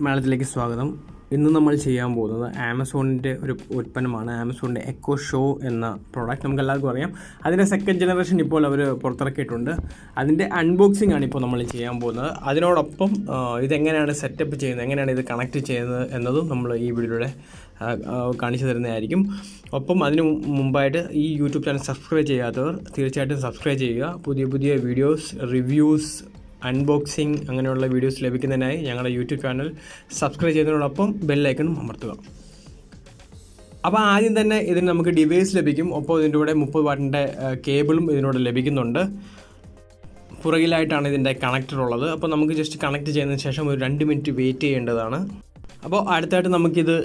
മലയാളത്തിലേക്ക് സ്വാഗതം. ഇന്ന് നമ്മൾ ചെയ്യാൻ പോകുന്നത് ആമസോണിൻ്റെ ഒരു ഉൽപ്പന്നമാണ്. ആമസോണിൻ്റെ എക്കോ ഷോ എന്ന പ്രോഡക്റ്റ് നമുക്ക് എല്ലാവർക്കും അറിയാം. അതിൻ്റെ സെക്കൻഡ് ജനറേഷൻ ഇപ്പോൾ അവർ പുറത്തിറക്കിയിട്ടുണ്ട്. അതിൻ്റെ അൺബോക്സിംഗ് ആണ് ഇപ്പോൾ നമ്മൾ ചെയ്യാൻ പോകുന്നത്. അതിനോടൊപ്പം ഇതെങ്ങനെയാണ് സെറ്റപ്പ് ചെയ്യുന്നത്, എങ്ങനെയാണ് ഇത് കണക്ട് ചെയ്യുന്നത് എന്നതും നമ്മൾ ഈ വീഡിയോയിലൂടെ കാണിച്ചു തരുന്നതായിരിക്കും. ഒപ്പം അതിന് മുമ്പായിട്ട് ഈ യൂട്യൂബ് ചാനൽ സബ്സ്ക്രൈബ് ചെയ്യാത്തവർ തീർച്ചയായിട്ടും സബ്സ്ക്രൈബ് ചെയ്യുക. പുതിയ പുതിയ വീഡിയോസ്, റിവ്യൂസ്, അൺബോക്സിങ് അങ്ങനെയുള്ള വീഡിയോസ് ലഭിക്കുന്നതിനായി ഞങ്ങളുടെ യൂട്യൂബ് ചാനൽ സബ്സ്ക്രൈബ് ചെയ്യുന്നതിനോടൊപ്പം ബെല്ലൈക്കണും അമർത്തുക. അപ്പോൾ ആദ്യം തന്നെ ഇതിന് നമുക്ക് ഡിവൈസ് ലഭിക്കും. ഒപ്പം ഇതിൻ്റെ കൂടെ 30 വാട്ടിൻ്റെ കേബിളും ഇതിനോട് ലഭിക്കുന്നുണ്ട്. പുറകിലായിട്ടാണ് ഇതിൻ്റെ കണക്ടർ ഉള്ളത്. അപ്പോൾ നമുക്ക് ജസ്റ്റ് കണക്ട് ചെയ്തതിന് ശേഷം ഒരു 2 മിനിറ്റ് വെയിറ്റ് ചെയ്യേണ്ടതാണ്. അപ്പോൾ അടുത്തായിട്ട് നമുക്കിത്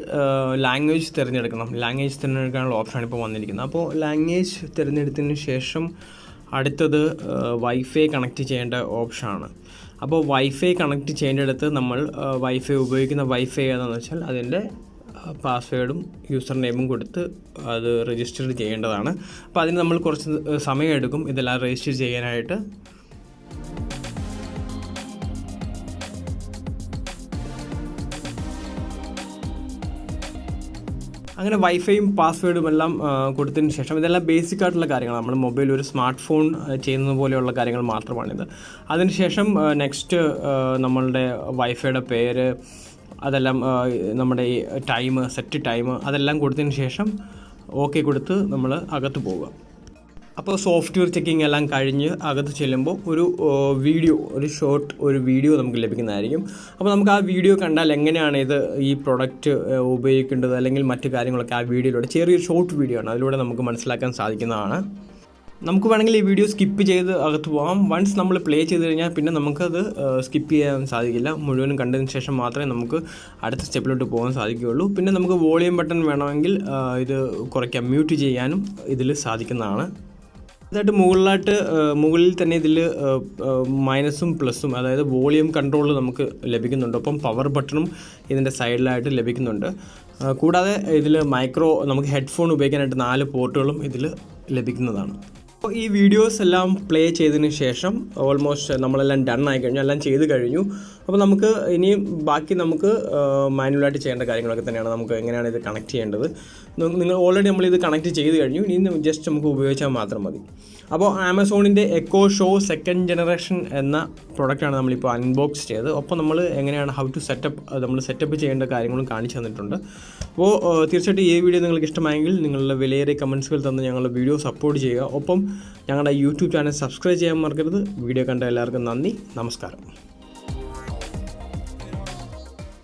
ലാംഗ്വേജ് തിരഞ്ഞെടുക്കണം. ലാംഗ്വേജ് തിരഞ്ഞെടുക്കാനുള്ള ഓപ്ഷനാണ് ഇപ്പോൾ വന്നിരിക്കുന്നത്. അപ്പോൾ ലാംഗ്വേജ് തിരഞ്ഞെടുത്തതിന് ശേഷം അടുത്തത് വൈഫൈ കണക്ട് ചെയ്യേണ്ട ഓപ്ഷനാണ്. അപ്പോൾ വൈഫൈ കണക്ട് ചെയ്യേണ്ടടുത്ത് നമ്മൾ വൈഫൈ ഉപയോഗിക്കുന്ന വൈഫൈ ഏതാണെന്ന് വെച്ചാൽ അതിൻ്റെ പാസ്വേഡും യൂസർ നെയിമും കൊടുത്ത് അത് രജിസ്റ്റർ ചെയ്യേണ്ടതാണ്. അപ്പോൾ അതിന് നമ്മൾ കുറച്ച് സമയമെടുക്കും ഇതെല്ലാം രജിസ്റ്റർ ചെയ്യാനായിട്ട്. അങ്ങനെ വൈഫൈയും പാസ്വേഡും എല്ലാം കൊടുത്തതിന് ശേഷം ഇതെല്ലാം ബേസിക് ആയിട്ടുള്ള കാര്യങ്ങളാണ്. നമ്മൾ മൊബൈൽ ഒരു സ്മാർട്ട് ഫോൺ ചെയ്യുന്നത് പോലെയുള്ള കാര്യങ്ങൾ മാത്രമാണിത്. അതിനുശേഷം നെക്സ്റ്റ് നമ്മളുടെ വൈഫൈയുടെ പേര്, അതെല്ലാം നമ്മുടെ ഈ സെറ്റ് ടൈം അതെല്ലാം കൊടുത്തതിന് ശേഷം ഓക്കെ കൊടുത്ത് നമ്മൾ അകത്ത് പോവുക. അപ്പോൾ സോഫ്റ്റ്വെയർ ചെക്കിംഗ് എല്ലാം കഴിഞ്ഞ് അകത്ത് ചെല്ലുമ്പോൾ ഒരു വീഡിയോ നമുക്ക് ലഭിക്കുന്നതായിരിക്കും. അപ്പോൾ നമുക്ക് ആ വീഡിയോ കണ്ടാൽ എങ്ങനെയാണ് ഈ പ്രൊഡക്റ്റ് ഉപയോഗിക്കേണ്ടത് അല്ലെങ്കിൽ മറ്റു കാര്യങ്ങളൊക്കെ ആ വീഡിയോയിലൂടെ ചെറിയൊരു ഷോർട്ട് വീഡിയോ ആണ്, അതിലൂടെ നമുക്ക് മനസ്സിലാക്കാൻ സാധിക്കുന്നതാണ്. നമുക്ക് വേണമെങ്കിൽ ഈ വീഡിയോ സ്കിപ്പ് ചെയ്ത് അകത്ത് പോകാം. വൺസ് നമ്മൾ പ്ലേ ചെയ്ത് കഴിഞ്ഞാൽ പിന്നെ നമുക്കത് സ്കിപ്പ് ചെയ്യാൻ സാധിക്കില്ല. മുഴുവനും കണ്ടതിന് ശേഷം മാത്രമേ നമുക്ക് അടുത്ത സ്റ്റെപ്പിലോട്ട് പോകാൻ സാധിക്കുകയുള്ളൂ. പിന്നെ നമുക്ക് വോളിയം ബട്ടൺ വേണമെങ്കിൽ ഇത് കുറയ്ക്കാം, മ്യൂട്ട് ചെയ്യാനും ഇതിൽ സാധിക്കുന്നതാണ്. അതായിട്ട് മുകളിൽ തന്നെ ഇതിൽ മൈനസും പ്ലസും, അതായത് വോളിയം കൺട്രോൾ നമുക്ക് ലഭിക്കുന്നുണ്ട്. ഒപ്പം പവർ ബട്ടണും ഇതിൻ്റെ സൈഡിലായിട്ട് ലഭിക്കുന്നുണ്ട്. കൂടാതെ ഇതിൽ നമുക്ക് ഹെഡ്ഫോൺ ഉപയോഗിക്കാനായിട്ട് 4 പോർട്ടുകളും ഇതിൽ ലഭിക്കുന്നതാണ്. അപ്പോൾ ഈ വീഡിയോസ് എല്ലാം പ്ലേ ചെയ്തതിന് ശേഷം ഓൾമോസ്റ്റ് നമ്മളെല്ലാം ഡൺ ആയി കഴിഞ്ഞു, എല്ലാം ചെയ്ത് കഴിഞ്ഞു. അപ്പോൾ നമുക്ക് ഇനിയും ബാക്കി നമുക്ക് മാനുവലായിട്ട് ചെയ്യേണ്ട കാര്യങ്ങളൊക്കെ തന്നെയാണ്. നമുക്ക് എങ്ങനെയാണ് ഇത് കണക്ട് ചെയ്യേണ്ടത്, ഓൾറെഡി നമ്മളിത് കണക്ട് ചെയ്ത് കഴിഞ്ഞു. ഇനി ജസ്റ്റ് നമുക്ക് ഉപയോഗിച്ചാൽ മാത്രം മതി. അപ്പോൾ ആമസോണിൻ്റെ എക്കോ ഷോ സെക്കൻഡ് ജനറേഷൻ എന്ന പ്രൊഡക്റ്റാണ് നമ്മളിപ്പോൾ അൺബോക്സ് ചെയ്തത്. ഒപ്പം നമ്മൾ എങ്ങനെയാണ് നമ്മൾ സെറ്റപ്പ് ചെയ്യേണ്ട കാര്യങ്ങളും കാണിച്ചു തന്നിട്ടുണ്ട്. അപ്പോൾ തീർച്ചയായിട്ടും ഈ വീഡിയോ നിങ്ങൾക്ക് ഇഷ്ടമായെങ്കിൽ നിങ്ങളുടെ വിലയേറിയ കമൻസുകൾ തന്ന് ഞങ്ങളുടെ വീഡിയോ സപ്പോർട്ട് ചെയ്യുക. ഒപ്പം ഞങ്ങളുടെ യൂട്യൂബ് ചാനൽ സബ്സ്ക്രൈബ് ചെയ്യാൻ മറക്കരുത്. വീഡിയോ കണ്ട എല്ലാവർക്കും നന്ദി, നമസ്കാരം.